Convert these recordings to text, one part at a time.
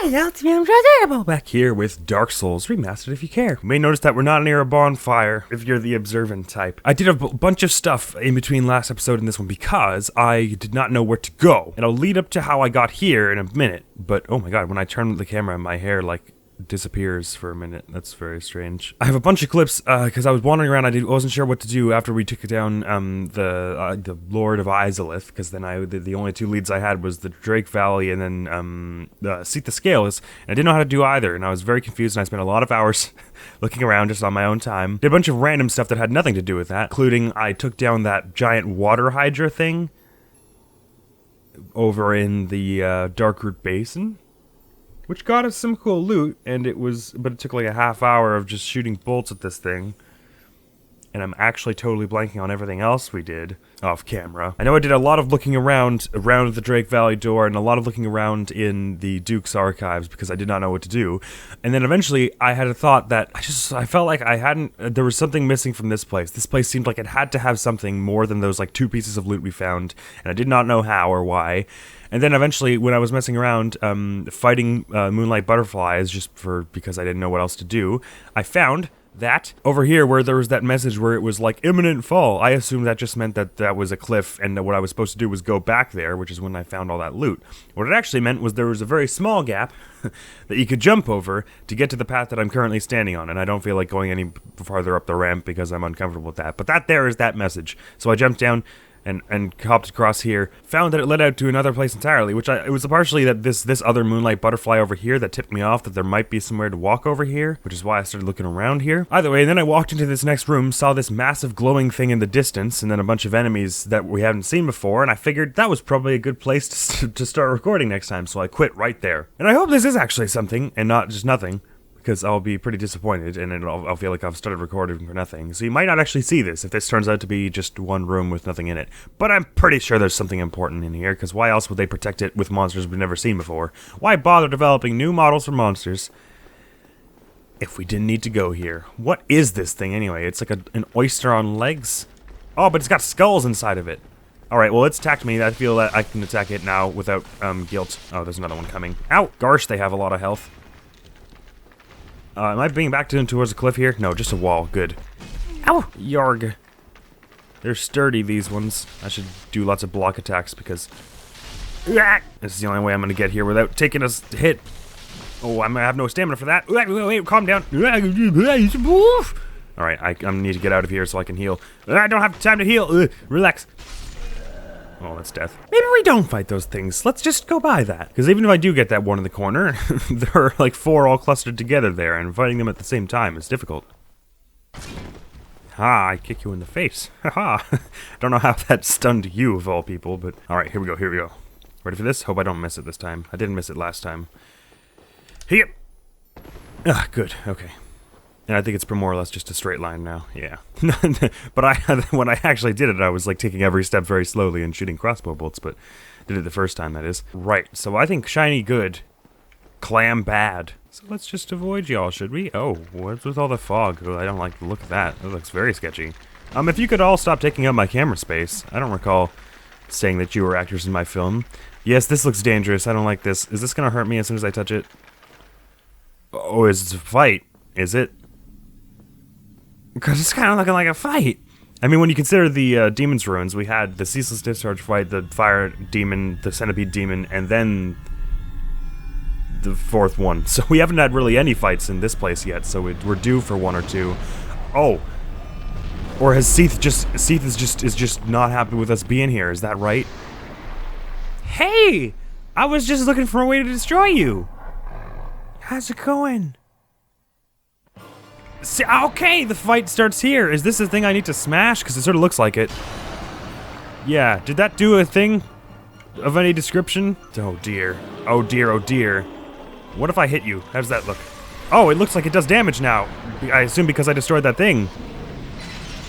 Back here with Dark Souls Remastered if you care. You may notice that we're not near a bonfire if you're the observant type. I did a bunch of stuff in between last episode and this one because I did not know where to go. And I'll lead up to how I got here in a minute. But oh my god, when I turn the camera, my hair like disappears for a minute. That's very strange. I have a bunch of clips because I was wandering around. I wasn't sure what to do after we took down the Lord of Izalith, because then the only two leads I had was the Drake Valley and then Seath the Scales, and I didn't know how to do either, and I was very confused, and I spent a lot of hours looking around just on my own time. Did a bunch of random stuff that had nothing to do with that, including I took down that giant water hydra thing over in the Darkroot Basin, which got us some cool loot, and but it took like a half hour of just shooting bolts at this thing. And I'm actually totally blanking on everything else we did off camera. I know I did a lot of looking around the Drake Valley door and a lot of looking around in the Duke's archives because I did not know what to do. And then eventually I had a thought that I felt like there was something missing from this place. This place seemed like it had to have something more than those like 2 pieces of loot we found, and I did not know how or why. And then eventually, when I was messing around, fighting moonlight butterflies, because I didn't know what else to do, I found that over here where there was that message where it was like imminent fall. I assumed that just meant that was a cliff, and that what I was supposed to do was go back there, which is when I found all that loot. What it actually meant was there was a very small gap that you could jump over to get to the path that I'm currently standing on, and I don't feel like going any farther up the ramp because I'm uncomfortable with that. But that there is that message. So I jumped down and hopped across here, found that it led out to another place entirely, it was partially that this other moonlight butterfly over here that tipped me off that there might be somewhere to walk over here, which is why I started looking around here. Either way, then I walked into this next room, saw this massive glowing thing in the distance, and then a bunch of enemies that we haven't seen before, and I figured that was probably a good place to start recording next time, so I quit right there. And I hope this is actually something, and not just nothing, because I'll be pretty disappointed, and I'll feel like I've started recording for nothing. So you might not actually see this if this turns out to be just one room with nothing in it. But I'm pretty sure there's something important in here, because why else would they protect it with monsters we've never seen before? Why bother developing new models for monsters if we didn't need to go here? What is this thing anyway? It's like an oyster on legs? Oh, but it's got skulls inside of it. Alright, well, it's attacked me. I feel that I can attack it now without guilt. Oh, there's another one coming. Ow! Gosh, they have a lot of health. Am I being backed in towards the cliff here? No, just a wall. Good. Ow! Yarg. They're sturdy, these ones. I should do lots of block attacks because this is the only way I'm going to get here without taking a hit. Oh, I have no stamina for that. Wait, calm down. Alright, I need to get out of here so I can heal. I don't have time to heal. Relax. Oh, that's death. Maybe we don't fight those things. Let's just go by that. Because even if I do get that one in the corner, there are like 4 all clustered together there, and fighting them at the same time is difficult. Ha, I kick you in the face. Haha. Don't know how that stunned you, of all people, but... Alright, here we go. Ready for this? Hope I don't miss it this time. I didn't miss it last time. Here. Ah, good. Okay. And I think it's more or less just a straight line now. Yeah. But when I actually did it, I was like taking every step very slowly and shooting crossbow bolts, but did it the first time, that is. Right, so I think shiny good, clam bad. So let's just avoid y'all, should we? Oh, what's with all the fog? Oh, I don't like the look of that. That looks very sketchy. If you could all stop taking up my camera space. I don't recall saying that you were actors in my film. Yes, this looks dangerous. I don't like this. Is this gonna hurt me as soon as I touch it? Oh, it's a fight. Is it? Because it's kind of looking like a fight. I mean, when you consider the Demon's Ruins, we had the Ceaseless Discharge fight, the Fire Demon, the Centipede Demon, and then the 4th one. So we haven't had really any fights in this place yet, so we're due for 1 or 2. Oh. Or has Seath is just not happy with us being here, is that right? Hey! I was just looking for a way to destroy you! How's it going? See, okay, the fight starts here. Is this the thing I need to smash? Because it sort of looks like it. Yeah, did that do a thing of any description? Oh dear. Oh dear, oh dear. What if I hit you? How does that look? Oh, it looks like it does damage now. I assume because I destroyed that thing.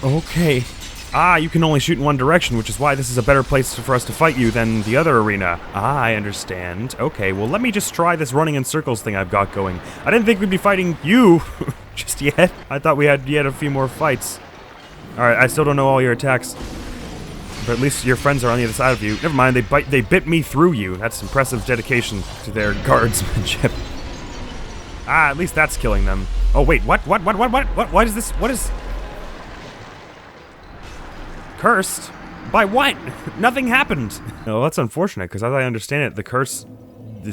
Okay. Ah, you can only shoot in one direction, which is why this is a better place for us to fight you than the other arena. Ah, I understand. Okay, well, let me just try this running in circles thing I've got going. I didn't think we'd be fighting you just yet. I thought we had yet a few more fights. Alright, I still don't know all your attacks. But at least your friends are on the other side of you. Never mind, they bit me through you. That's impressive dedication to their guardsmanship. Ah, at least that's killing them. Oh wait, what? What is this? What is... Cursed? By what? Nothing happened. No, that's unfortunate, because as I understand it, the curse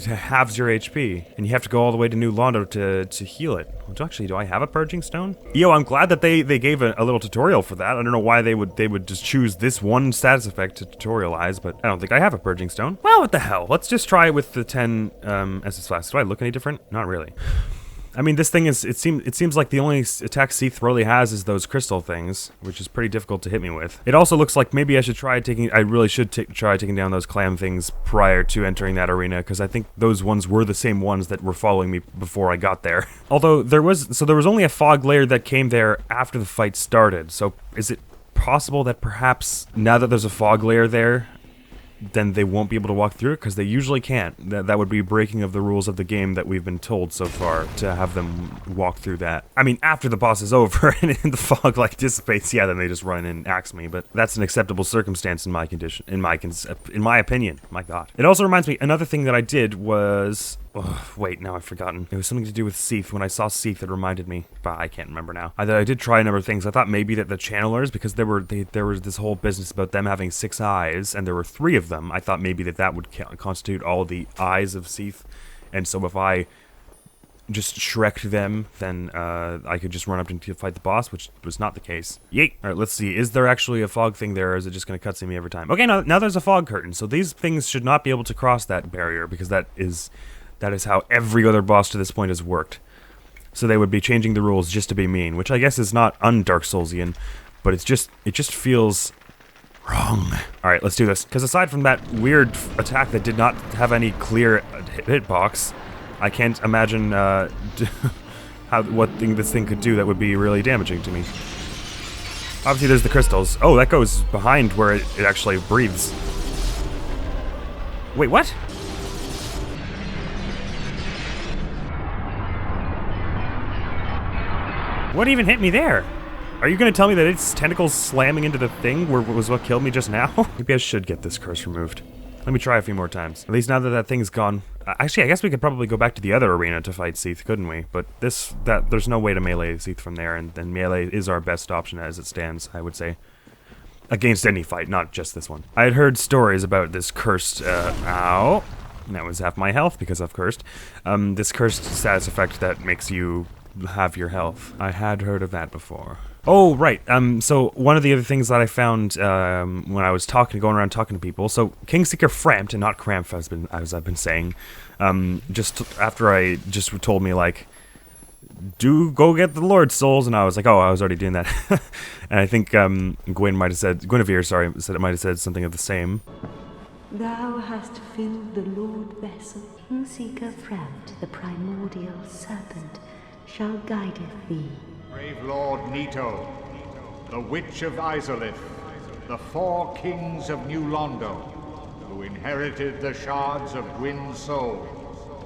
halves your HP, and you have to go all the way to New Londo to heal it. Well, actually, do I have a purging stone? Yo, I'm glad that they gave a little tutorial for that. I don't know why they would just choose this one status effect to tutorialize, but I don't think I have a purging stone. Well, what the hell? Let's just try it with the 10 SS flasks. Do I look any different? Not really. I mean, this thing is, it seems like the only attack Seath really has is those crystal things, which is pretty difficult to hit me with. It also looks like maybe I really should try taking down those clam things prior to entering that arena, because I think those ones were the same ones that were following me before I got there. Although there was only a fog layer that came there after the fight started, so is it possible that perhaps now that there's a fog layer there, then they won't be able to walk through it, because they usually can't. That would be breaking of the rules of the game that we've been told so far, to have them walk through that. I mean, after the boss is over and the fog like dissipates, yeah, then they just run in and axe me, but that's an acceptable circumstance in my condition, in my opinion. My god. It also reminds me, another thing that I did was... Oh, wait, now I've forgotten. It was something to do with Seath. When I saw Seath, it reminded me. But I can't remember now. I did try a number of things. I thought maybe that the channelers, because there was this whole business about them having 6 eyes, and there were 3 of them. I thought maybe that would constitute all the eyes of Seath. And so if I just Shrek'd them, then I could just run up to fight the boss, which was not the case. Yeet! Alright, let's see. Is there actually a fog thing there, or is it just going to cutscene me every time? Okay, now there's a fog curtain. So these things should not be able to cross that barrier, because that is how every other boss to this point has worked. So they would be changing the rules just to be mean, which I guess is not un-Dark Soulsian, but it just feels wrong. Alright, let's do this. Because aside from that weird attack that did not have any clear hitbox, I can't imagine what this thing could do that would be really damaging to me. Obviously there's the crystals. Oh, that goes behind where it actually breathes. Wait, what? What even hit me there? Are you gonna tell me that its tentacles slamming into the thing was what killed me just now? Maybe I should get this curse removed. Let me try a few more times. At least now that that thing's gone. Actually, I guess we could probably go back to the other arena to fight Seath, couldn't we? But there's no way to melee Seath from there, and then melee is our best option as it stands, I would say. Against any fight, not just this one. I had heard stories about this cursed, ow. That was half my health because I've cursed. This cursed status effect that makes you have your health. I had heard of that before. Oh, right. So one of the other things that I found when I was going around talking to people, so Kingseeker Framped, and not Krampf as I've been saying, just after I just told me, like, go get the Lord's souls, and I was like, oh, I was already doing that. And I think Guinevere, said it might have said something of the same. Thou hast filled the Lord vessel. Kingseeker Framped, the primordial serpent, shall guideth thee. Brave Lord Nito, the Witch of Izalith, the 4 kings of New Londo, who inherited the shards of Gwyn's soul,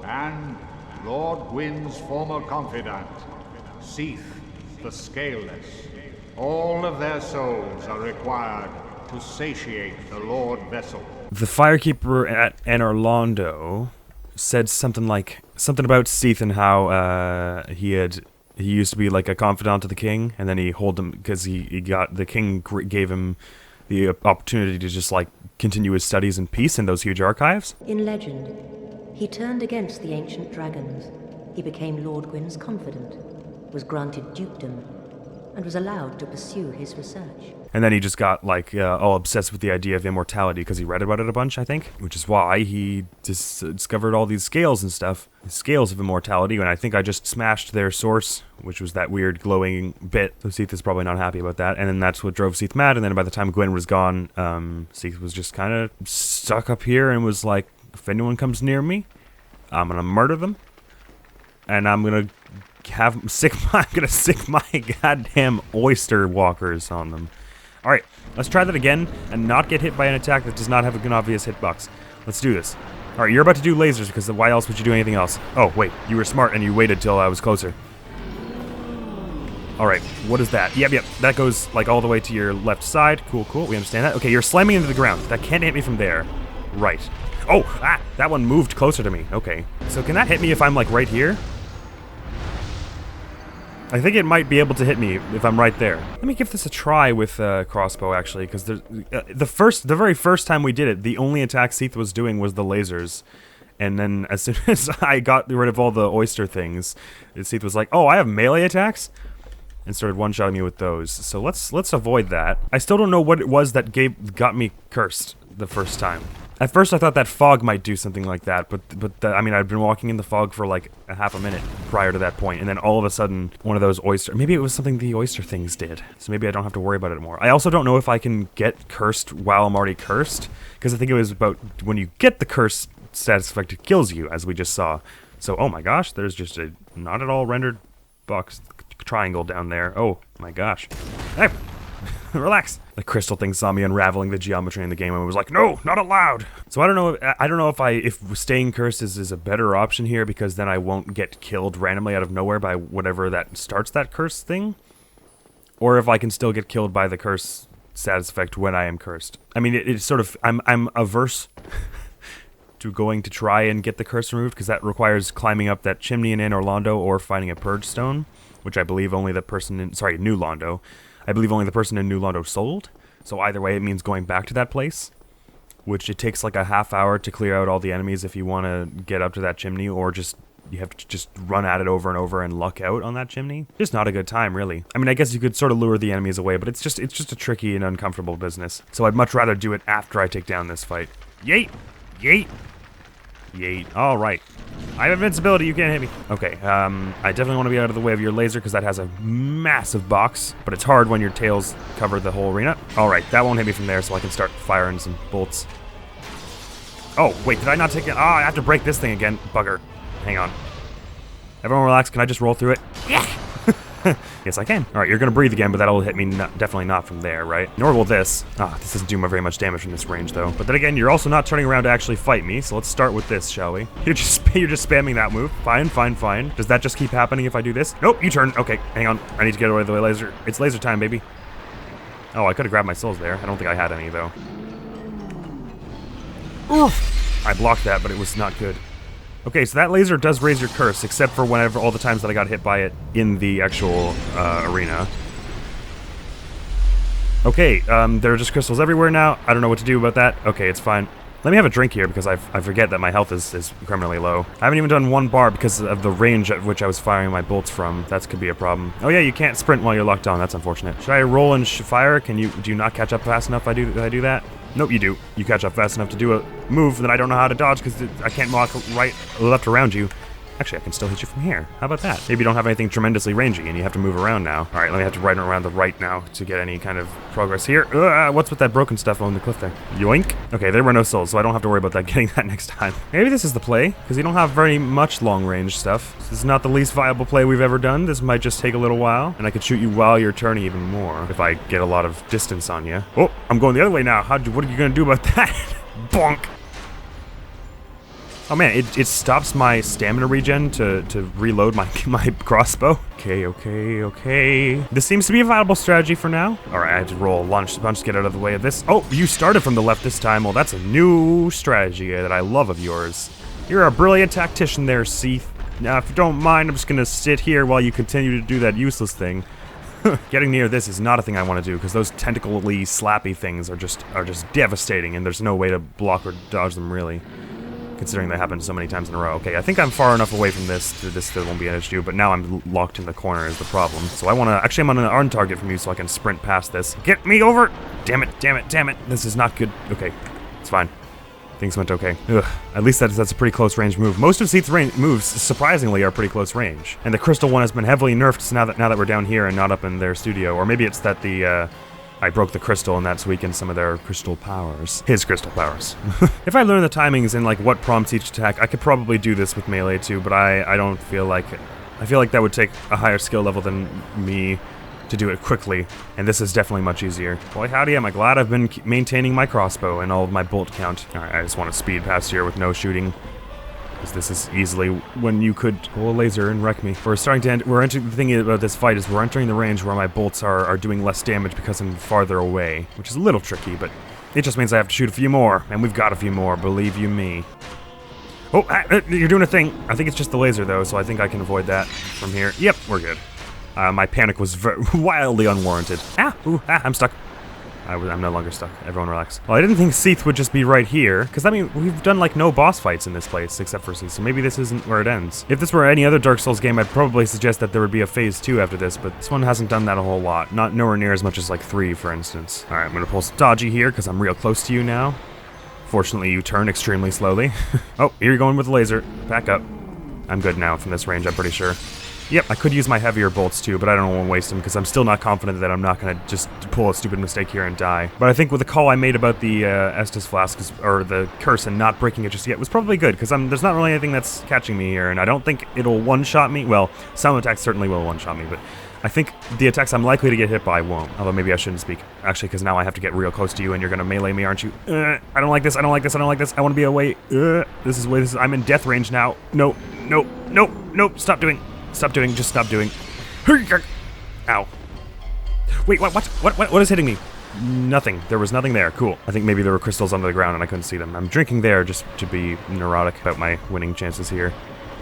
and Lord Gwyn's former confidant, Seath, the Scaleless. All of their souls are required to satiate the Lord Vessel. The Firekeeper at Londo said something about Seath and how he used to be like a confidant to the king, and then he holed him because the king gave him the opportunity to just like continue his studies in peace in those huge archives. In legend, he turned against the ancient dragons. He became Lord Gwyn's confidant, was granted dukedom, and was allowed to pursue his research. And then he just got like all obsessed with the idea of immortality because he read about it a bunch, I think, which is why he discovered all these scales and stuff, scales of immortality. And I think I just smashed their source, which was that weird glowing bit. So Seath is probably not happy about that. And then that's what drove Seath mad. And then by the time Gwyn was gone, Seath was just kind of stuck up here and was like, if anyone comes near me, I'm gonna murder them, and I'm gonna sick my goddamn oyster walkers on them. Alright, let's try that again and not get hit by an attack that does not have an obvious hitbox. Let's do this. Alright, you're about to do lasers because why else would you do anything else? Oh, wait, you were smart and you waited till I was closer. Alright, what is that? Yep, that goes like all the way to your left side. Cool, we understand that. Okay, you're slamming into the ground. That can't hit me from there. Right. Oh, that one moved closer to me. Okay. So can that hit me if I'm like right here? I think it might be able to hit me if I'm right there. Let me give this a try with crossbow actually, because the very first time we did it, the only attack Seath was doing was the lasers. And then as soon as I got rid of all the oyster things, Seath was like, "Oh, I have melee attacks?" And started one-shotting me with those. So let's avoid that. I still don't know what it was that got me cursed the first time. At first I thought that fog might do something like that, but I mean, I'd been walking in the fog for like a half a minute prior to that point, and then all of a sudden, one of those oyster... Maybe it was something the oyster things did, so maybe I don't have to worry about it more. I also don't know if I can get cursed while I'm already cursed, because I think it was about when you get the curse status effect, it kills you, as we just saw. So, oh my gosh, there's just a not at all rendered box triangle down there. Oh my gosh. Hey! Relax. The crystal thing saw me unraveling the geometry in the game and was like, "No, not allowed." So I don't know if staying cursed is a better option here, because then I won't get killed randomly out of nowhere by whatever that starts that curse thing, or if I can still get killed by the curse status effect when I am cursed. I mean, it's sort of I'm averse to going to try and get the curse removed, because that requires climbing up that chimney in Orlando or finding a purge stone, which I believe only the person in New Londo. I believe only the person in New Londo sold, so either way it means going back to that place, which it takes like a half hour to clear out all the enemies if you want to get up to that chimney, or you have to just run at it over and over and luck out on that chimney. Just not a good time, really. I mean, I guess you could sort of lure the enemies away, but it's just a tricky and uncomfortable business. So I'd much rather do it after I take down this fight. Yeet! Yeet! Yeet. Alright. I have invincibility, you can't hit me. Okay, I definitely want to be out of the way of your laser, because that has a massive box, but it's hard when your tails cover the whole arena. Alright, that won't hit me from there, so I can start firing some bolts. Oh, wait, did I not take it? I have to break this thing again. Bugger. Hang on. Everyone relax, can I just roll through it? Yeah! Yes, I can. Alright, you're gonna breathe again, but that'll hit me definitely not from there, right? Nor will this. This doesn't do very much damage from this range, though. But then again, you're also not turning around to actually fight me, so let's start with this, shall we? You're just spamming that move. Fine, fine, fine. Does that just keep happening if I do this? Nope, you turn. Okay, hang on. I need to get away the laser. It's laser time, baby. Oh, I could have grabbed my souls there. I don't think I had any, though. Oof! I blocked that, but it was not good. Okay, so that laser does raise your curse, except for whenever all the times that I got hit by it in the actual arena. Okay, there are just crystals everywhere now. I don't know what to do about that. Okay, it's fine. Let me have a drink here, because I forget that my health is criminally low. I haven't even done one bar because of the range at which I was firing my bolts from. That could be a problem. Oh yeah, you can't sprint while you're locked on. That's unfortunate. Should I roll and fire? Do you not catch up fast enough if I do that? Nope, you do. You catch up fast enough to do a move that I don't know how to dodge, because I can't walk right or left around you. Actually, I can still hit you from here. How about that? Maybe you don't have anything tremendously rangy, and you have to move around now. Alright, let me have to ride around the right now to get any kind of progress here. What's with that broken stuff on the cliff there? Yoink. Okay, there were no souls, so I don't have to worry about that getting that next time. Maybe this is the play, because you don't have very much long-range stuff. This is not the least viable play we've ever done. This might just take a little while, and I could shoot you while you're turning even more, if I get a lot of distance on you. Oh, I'm going the other way now. What are you going to do about that? Bonk. Oh man, it stops my stamina regen to reload my crossbow. Okay. This seems to be a viable strategy for now. Alright, I had to roll a punch to get out of the way of this. Oh, you started from the left this time. Well, that's a new strategy that I love of yours. You're a brilliant tactician there, Seath. Now, if you don't mind, I'm just gonna sit here while you continue to do that useless thing. Getting near this is not a thing I want to do, because those tentacly slappy things are just devastating, and there's no way to block or dodge them, really. Considering they happen so many times in a row. Okay, I think I'm far enough away from this that won't be an issue, but now I'm locked in the corner is the problem. So I'm on an target from you, so I can sprint past this. Get me over! Damn it. This is not good. Okay, it's fine. Things went okay. Ugh. At least that's a pretty close range move. Most of Seath's moves, surprisingly, are pretty close range. And the crystal one has been heavily nerfed now that we're down here and not up in their studio. Or maybe it's that I broke the crystal and that's weakened some of their crystal powers. His crystal powers. If I learn the timings and like what prompts each attack, I could probably do this with melee too, but I don't feel like it. I feel like that would take a higher skill level than me to do it quickly, and this is definitely much easier. Boy howdy, am I glad I've been maintaining my crossbow and all of my bolt count. Alright, I just want to speed past here with no shooting. Because this is easily when you could pull a laser and wreck me. We're entering, the thing about this fight is we're entering the range where my bolts are doing less damage because I'm farther away, which is a little tricky, but it just means I have to shoot a few more, and we've got a few more, believe you me. Oh, you're doing a thing. I think it's just the laser, though, so I think I can avoid that from here. Yep, we're good. My panic was wildly unwarranted. I'm stuck. I'm no longer stuck. Everyone relax. Well, I didn't think Seath would just be right here, because, I mean, we've done, like, no boss fights in this place, except for Seath, so maybe this isn't where it ends. If this were any other Dark Souls game, I'd probably suggest that there would be a Phase 2 after this, but this one hasn't done that a whole lot. Nowhere near as much as, like, 3, for instance. Alright, I'm gonna pull some dodgy here, because I'm real close to you now. Fortunately, you turn extremely slowly. Oh, here you're going with the laser. Back up. I'm good now from this range, I'm pretty sure. Yep, I could use my heavier bolts too, but I don't want to waste them because I'm still not confident that I'm not going to just pull a stupid mistake here and die. But I think with the call I made about the Estus flask, or the curse, and not breaking it just yet was probably good, because there's not really anything that's catching me here, and I don't think it'll one-shot me. Well, some attacks certainly will one-shot me, but I think the attacks I'm likely to get hit by won't. Although maybe I shouldn't speak, actually, because now I have to get real close to you, and you're going to melee me, aren't you? I don't like this, I don't like this, I don't like this. I want to be away. I'm in death range now. No, stop doing, just stop doing. Ow. Wait, what is hitting me? Nothing. There was nothing there. Cool. I think maybe there were crystals under the ground and I couldn't see them. I'm drinking there just to be neurotic about my winning chances here.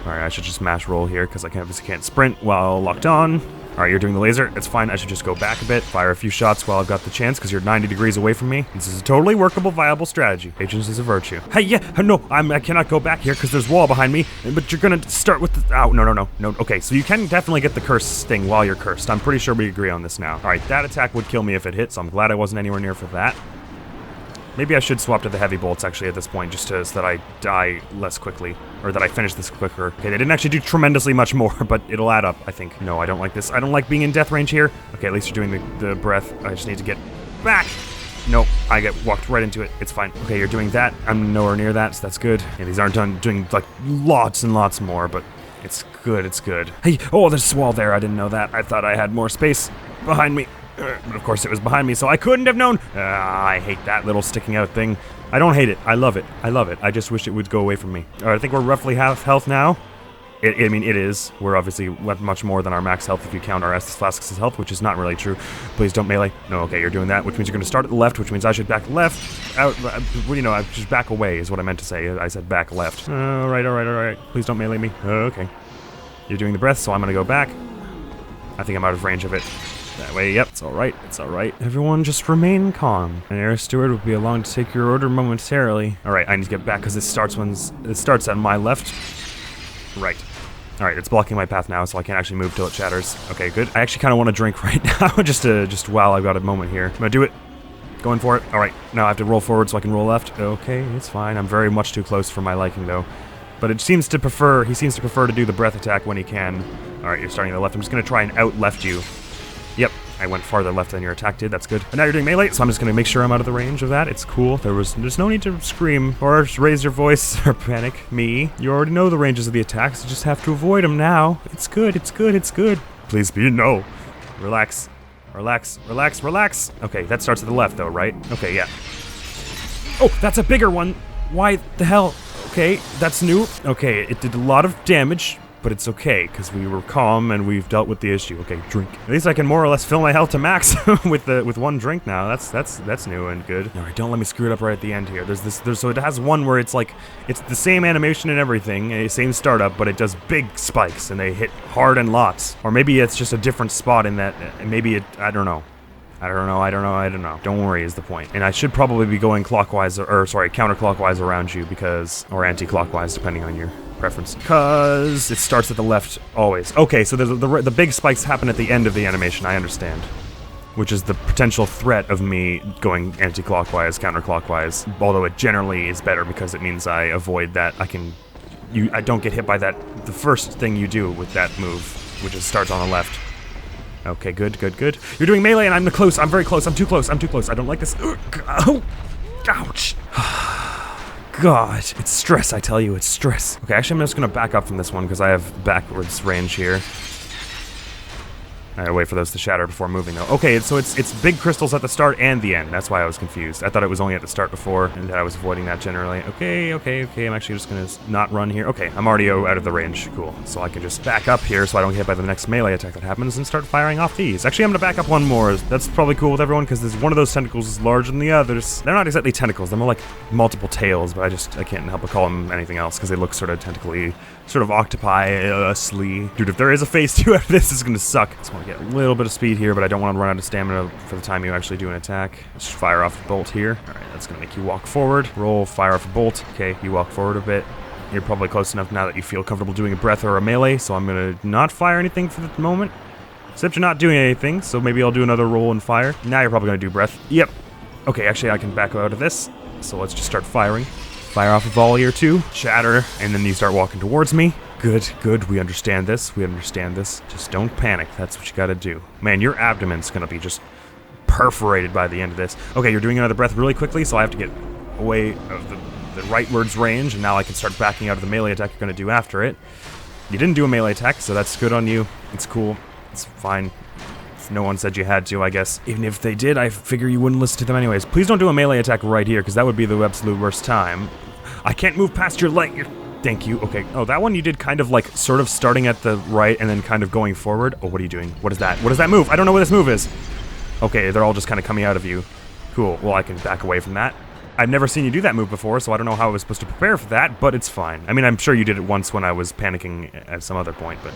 Alright, I should just mash roll here because I obviously can't sprint while locked on. Alright, you're doing the laser. It's fine. I should just go back a bit, fire a few shots while I've got the chance because you're 90 degrees away from me. This is a totally workable, viable strategy. Patience is a virtue. Hey, yeah, no, I cannot go back here because there's wall behind me, but you're gonna start with the... Oh, no. Okay, so you can definitely get the curse thing while you're cursed. I'm pretty sure we agree on this now. Alright, that attack would kill me if it hit, so I'm glad I wasn't anywhere near for that. Maybe I should swap to the heavy bolts, actually, at this point, just so that I die less quickly. Or that I finish this quicker. Okay, they didn't actually do tremendously much more, but it'll add up, I think. No, I don't like this. I don't like being in death range here. Okay, at least you're doing the breath. I just need to get back. Nope, I get walked right into it. It's fine. Okay, you're doing that. I'm nowhere near that, so that's good. Yeah, these aren't doing, like, lots and lots more, but it's good, it's good. Hey, oh, there's a wall there. I didn't know that. I thought I had more space behind me. But of course it was behind me, so I couldn't have known. I hate that little sticking out thing. I don't hate it. I love it. I just wish it would go away from me. All right, I think we're roughly half health now. I mean, it is. We're obviously much more than our max health if you count our Estus Flasks' health, which is not really true. Please don't melee. No, okay, you're doing that, which means you're going to start at the left, which means I should back left. Out, I just back away is what I meant to say. I said back left. All right. Please don't melee me. Okay. You're doing the breath, so I'm going to go back. I think I'm out of range of it. That way, yep, it's alright. Everyone just remain calm. An air steward will be along to take your order momentarily. Alright, I need to get back because it starts at my left. Right. Alright, it's blocking my path now, so I can't actually move till it shatters. Okay, good. I actually kind of want to drink right now, just while I've got a moment here. I'm gonna do it. Going for it. Alright, now I have to roll forward so I can roll left. Okay, it's fine. I'm very much too close for my liking, though. But he seems to prefer to do the breath attack when he can. Alright, you're starting at the left. I'm just gonna try and out-left you. Yep, I went farther left than your attack did, that's good. And now you're doing melee, so I'm just gonna make sure I'm out of the range of that. It's cool. There's no need to scream or raise your voice or panic me. You already know the ranges of the attacks, you just have to avoid them now. It's good. Please be no. Relax. Okay, that starts at the left though, right? Okay, yeah. Oh, that's a bigger one. Why the hell? Okay, that's new. Okay, it did a lot of damage. But it's okay, because we were calm and we've dealt with the issue. Okay, drink. At least I can more or less fill my health to max with one drink now. That's new and good. All right, don't let me screw it up right at the end here. So it has one where it's like, it's the same animation and everything, same startup, but it does big spikes and they hit hard and lots. Or maybe it's just a different spot in that, I don't know. Don't worry is the point. And I should probably be going counterclockwise around you or anti-clockwise, depending on your preference. Because it starts at the left always. Okay, so the big spikes happen at the end of the animation, I understand. Which is the potential threat of me going anti-clockwise, counterclockwise. Although it generally is better because it means I avoid that. I don't get hit by that, the first thing you do with that move, which is starts on the left. Okay, good. You're doing melee and I'm close. I'm very close. I'm too close. I don't like this. Oh, ouch. God, it's stress, I tell you, it's stress. Okay, actually I'm just gonna back up from this one because I have backwards range here. I gotta wait for those to shatter before moving, though. Okay, so it's big crystals at the start and the end. That's why I was confused. I thought it was only at the start before, and that I was avoiding that generally. Okay. I'm actually just gonna not run here. Okay, I'm already out of the range. Cool. So I can just back up here so I don't get hit by the next melee attack that happens and start firing off these. Actually, I'm gonna back up one more. That's probably cool with everyone because there's one of those tentacles is larger than the others. They're not exactly tentacles. They're more like multiple tails, but I can't help but call them anything else because they look sort of tentacly, sort of octopi-ly. Dude, if there is a phase 2 after this, is gonna suck. Just want to get a little bit of speed here, but I don't want to run out of stamina for the time you actually do an attack. Just fire off a bolt here. All right, that's gonna make you walk forward. Roll, fire off a bolt. Okay, you walk forward a bit. You're probably close enough now that you feel comfortable doing a breath or a melee, so I'm gonna not fire anything for the moment. Except you're not doing anything, so maybe I'll do another roll and fire. Now you're probably gonna do breath. Yep. Okay, actually I can back out of this, so let's just start firing. Fire off a volley or two, shatter, and then you start walking towards me. Good, we understand this, Just don't panic, that's what you gotta do. Man, your abdomen's gonna be just perforated by the end of this. Okay, you're doing another breath really quickly, so I have to get away of the rightwards range, and now I can start backing out of the melee attack you're gonna do after it. You didn't do a melee attack, so that's good on you. It's cool, it's fine. No one said you had to, I guess. Even if they did, I figure you wouldn't listen to them anyways. Please don't do a melee attack right here, because that would be the absolute worst time. I can't move past your leg. Thank you. Okay. Oh, that one you did kind of like sort of starting at the right and then kind of going forward. Oh, what are you doing? What is that? What is that move? I don't know what this move is. Okay, they're all just kind of coming out of you. Cool. Well, I can back away from that. I've never seen you do that move before, so I don't know how I was supposed to prepare for that, but it's fine. I mean, I'm sure you did it once when I was panicking at some other point, but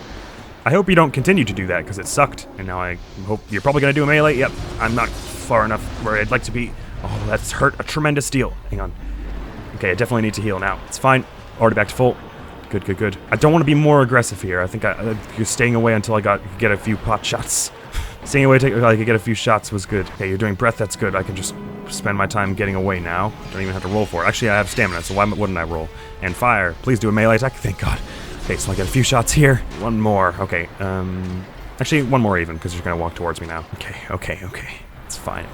I hope you don't continue to do that, because it sucked, and now I hope you're probably going to do a melee. Yep, I'm not far enough where I'd like to be. Oh, that's hurt a tremendous deal. Hang on. Okay, I definitely need to heal now. It's fine. Already back to full. Good. I don't want to be more aggressive here. I think you're staying away until I get a few pot shots. Staying away until I could get a few shots was good. Okay, you're doing breath, that's good. I can just spend my time getting away now. Don't even have to roll for it. Actually, I have stamina, so why wouldn't I roll? And fire. Please do a melee attack. Thank God. Okay, so I get a few shots here. One more. Okay, actually, one more even, because you're going to walk towards me now. Okay. It's fine.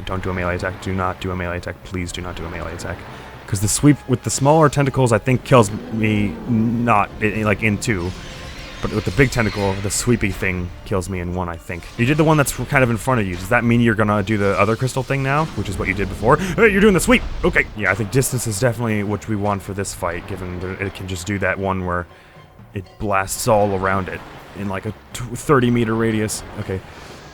Don't do a melee attack. Do not do a melee attack. Please do not do a melee attack. Because the sweep with the smaller tentacles, I think, kills me not, like, in 2. But with the big tentacle, the sweepy thing kills me in 1, I think. You did the one that's kind of in front of you. Does that mean you're gonna do the other crystal thing now? Which is what you did before? Hey, you're doing the sweep! Okay. Yeah, I think distance is definitely what we want for this fight, given that it can just do that one where it blasts all around it in like a 30-meter radius. Okay.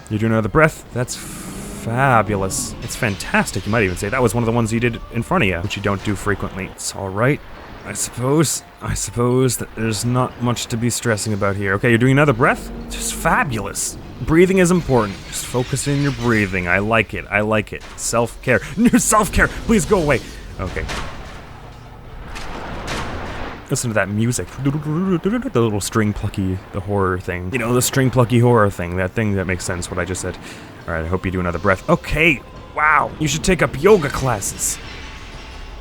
You're doing another breath? That's fabulous. It's fantastic. You might even say that was one of the ones you did in front of you, which you don't do frequently. It's alright. I suppose that there's not much to be stressing about here. Okay, you're doing another breath? Just fabulous. Breathing is important. Just focus in your breathing. I like it. Self-care. Self-care! Please go away. Okay. Listen to that music. The little string plucky, the horror thing. You know, the string plucky horror thing. That thing that makes sense, what I just said. Alright, I hope you do another breath. Okay, wow. You should take up yoga classes.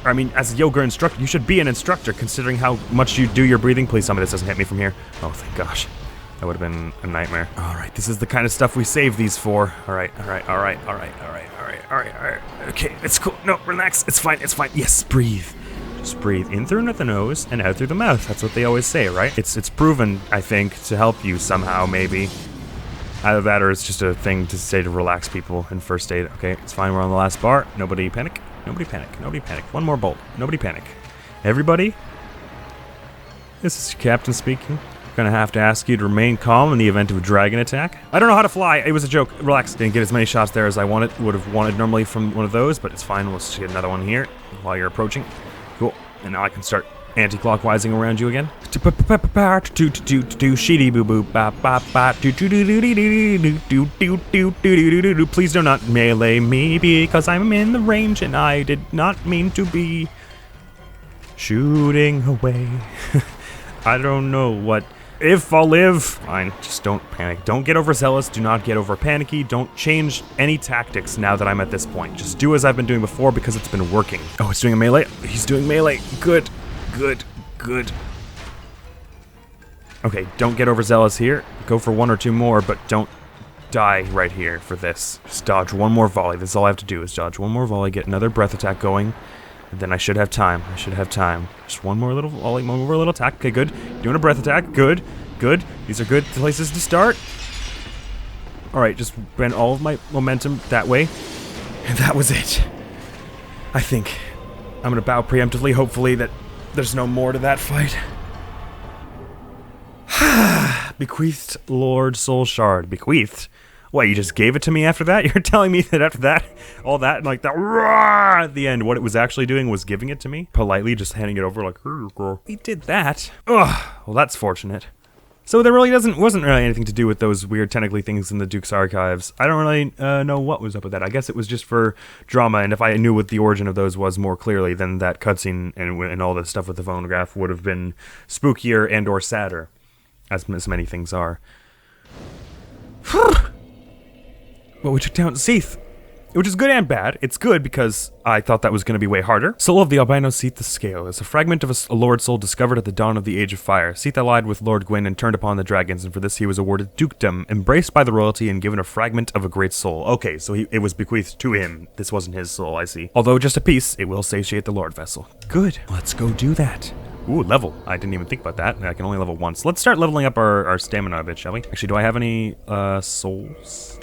I mean, as a yoga instructor, you should be an instructor, considering how much you do your breathing. Please tell me this doesn't hit me from here. Oh, thank gosh. That would have been a nightmare. Alright, this is the kind of stuff we save these for. Alright. Okay, it's cool. No, relax. It's fine. Yes, breathe. Just breathe in through the nose and out through the mouth. That's what they always say, right? It's proven, I think, to help you somehow, maybe. Either that or it's just a thing to say to relax people in first aid. Okay, it's fine. We're on the last bar. Nobody panic. One more bolt. Nobody panic. Everybody, this is your captain speaking. I'm gonna have to ask you to remain calm in the event of a dragon attack. I don't know how to fly. It was a joke. Relax. Didn't get as many shots there as I would have wanted normally from one of those, but it's fine. Let's get another one here while you're approaching. Cool. And now I can start anti-clockwise around you again. Please do not melee me because I'm in the range and I did not mean to be shooting away. I don't know what. If I'll live, fine, just don't panic. Don't get overzealous, do not get over panicky, don't change any tactics now that I'm at this point. Just do as I've been doing before because it's been working. Oh, it's doing a melee? He's doing melee. Good. Okay, don't get overzealous here. Go for 1 or 2 more, but don't die right here for this. Just dodge 1 more volley. This is all I have to do is dodge 1 more volley, get another breath attack going, and then I should have time. Just 1 more little volley, 1 more little attack. Okay, good. Doing a breath attack. Good. Good. These are good places to start. Alright, just bend all of my momentum that way. And that was it. I think. I'm gonna bow preemptively, hopefully that there's no more to that fight. Bequeathed Lord Soul Shard. Bequeathed? What, you just gave it to me after that? You're telling me that after that, all that, and like that roar at the end, what it was actually doing was giving it to me? Politely just handing it over like, we did that. Ugh, well that's fortunate. So there really wasn't really anything to do with those weird technically things in the Duke's archives. I don't really know what was up with that. I guess it was just for drama, and if I knew what the origin of those was more clearly, then that cutscene and all the stuff with the phonograph would have been spookier and or sadder, as many things are. But we took down Seath, which is good and bad. It's good because I thought that was going to be way harder. Soul of the albino Seath the Scale is a fragment of a lord soul discovered at the dawn of the Age of Fire. Seath allied with Lord Gwyn and turned upon the dragons, and for this he was awarded dukedom, embraced by the royalty and given a fragment of a great soul. Okay, so it was bequeathed to him. This wasn't his soul, I see. Although just a piece, it will satiate the Lord Vessel. Good, let's go do that. Ooh, level. I didn't even think about that. I can only level once. Let's start leveling up our stamina a bit, shall we? Actually, do I have any souls?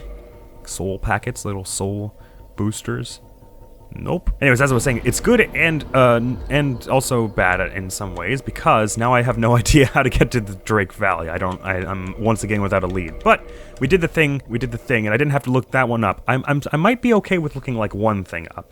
Soul packets, little soul boosters? Nope. Anyways, as I was saying, it's good and also bad in some ways, because now I have no idea how to get to the Drake Valley. I'm once again without a lead. But we did the thing, and I didn't have to look that one up. I might be okay with looking like one thing up.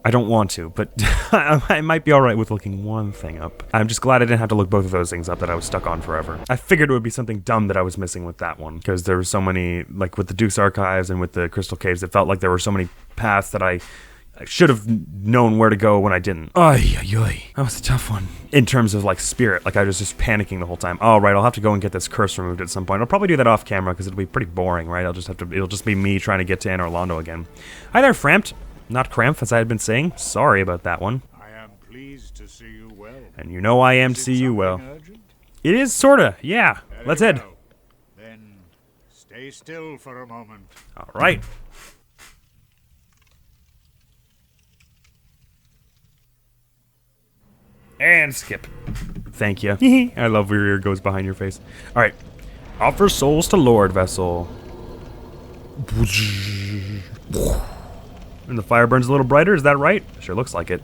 I don't want to, but I might be alright with looking one thing up. I'm just glad I didn't have to look both of those things up that I was stuck on forever. I figured it would be something dumb that I was missing with that one, because there were so many, like with the Duke's Archives and with the Crystal Caves, it felt like there were so many paths that I should have known where to go when I didn't. Ay, ay, ay. That was a tough one. In terms of like spirit, like I was just panicking the whole time. Oh, right, I'll have to go and get this curse removed at some point. I'll probably do that off camera because it'll be pretty boring, right? It'll just be me trying to get to Anne Orlando again. Hi there, Frampt. Not Krampf, as I had been saying. Sorry about that one. I am pleased to see you well. And you know I am to see you well. Urgent? It is sorta, yeah. Very Let's head. well. Then stay still for a moment. All right. And skip. Thank you. I love where your ear goes behind your face. All right. Offer souls to Lord Vessel. And the fire burns a little brighter, is that right? Sure looks like it.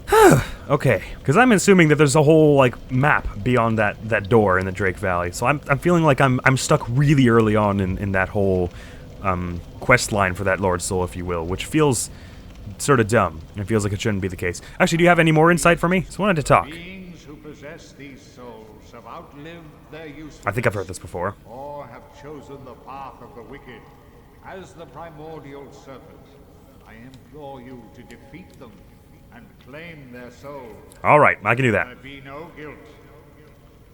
Okay, because I'm assuming that there's a whole, like, map beyond that door in the Drake Valley. So I'm feeling like I'm stuck really early on in that whole quest line for that Lord Soul, if you will, which feels sort of dumb. It feels like it shouldn't be the case. Actually, do you have any more insight for me? Just wanted to talk. Beings who possess these souls have outlived their usefulness, I think I've heard this before. or have chosen the path of the wicked. As the primordial serpent, I implore you to defeat them and claim their souls. All right, I can do that. Let there be no guilt.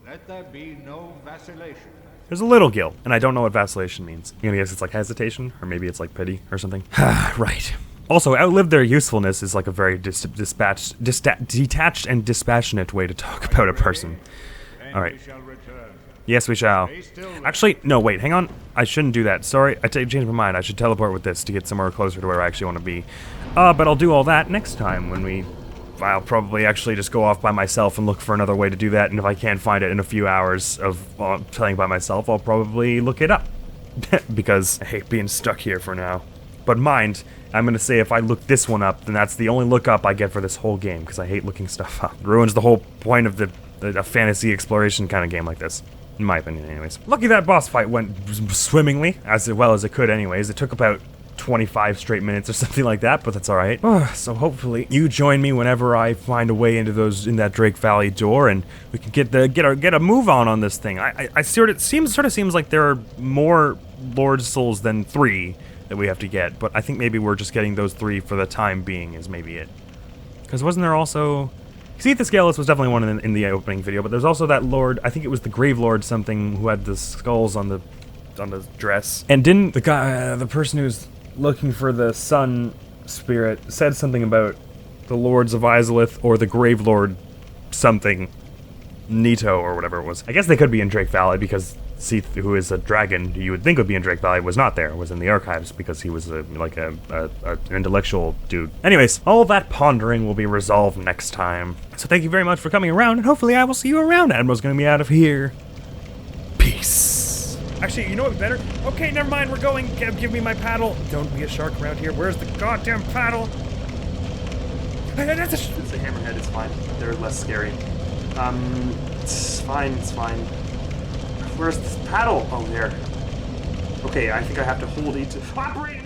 Let there be no vacillation. There's a little guilt, and I don't know what vacillation means. You know, I guess it's like hesitation, or maybe it's like pity or something. Right. Also, outlived their usefulness is like a very detached and dispassionate way to talk about a person. All right. We shall return. Yes, we shall. Actually, no, wait, hang on. I shouldn't do that. Sorry, I changed my mind. I should teleport with this to get somewhere closer to where I actually want to be. But I'll do all that next time when I'll probably actually just go off by myself and look for another way to do that, and if I can't find it in a few hours of playing by myself, I'll probably look it up. Because I hate being stuck here for now. But mind, I'm going to say if I look this one up, then that's the only look up I get for this whole game, because I hate looking stuff up. It ruins the whole point of a fantasy exploration kind of game like this. In my opinion, anyways. Lucky that boss fight went swimmingly, as well as it could anyways. It took about 25 straight minutes or something like that, but that's alright. So hopefully you join me whenever I find a way into that Drake Valley door, and we can get a move on this thing. It sort of seems like there are more Lord Souls than 3 that we have to get, but I think maybe we're just getting those 3 for the time being is maybe it. Because wasn't there also... Seath the Scaleless was definitely one in the opening video, but there's also that Lord, I think it was the Grave Lord something, who had the skulls on the dress. And didn't the guy, the person who's looking for the sun spirit, said something about the Lords of Izalith or the Grave Lord something, Nito or whatever it was. I guess they could be in Drake Valley because Seath, who is a dragon you would think would be in Drake Valley, was not there, was in the archives because he was an intellectual dude. Anyways, all that pondering will be resolved next time. So thank you very much for coming around, and hopefully I will see you around. Admiral's gonna be out of here. Peace. Actually, you know what better? Okay, never mind, we're going. Give me my paddle. Don't be a shark around here. Where's the goddamn paddle? That's a It's a hammerhead, it's fine. They're less scary. It's fine, it's fine. Where's this paddle? Oh, there. Okay, I think I have to hold each... Operate!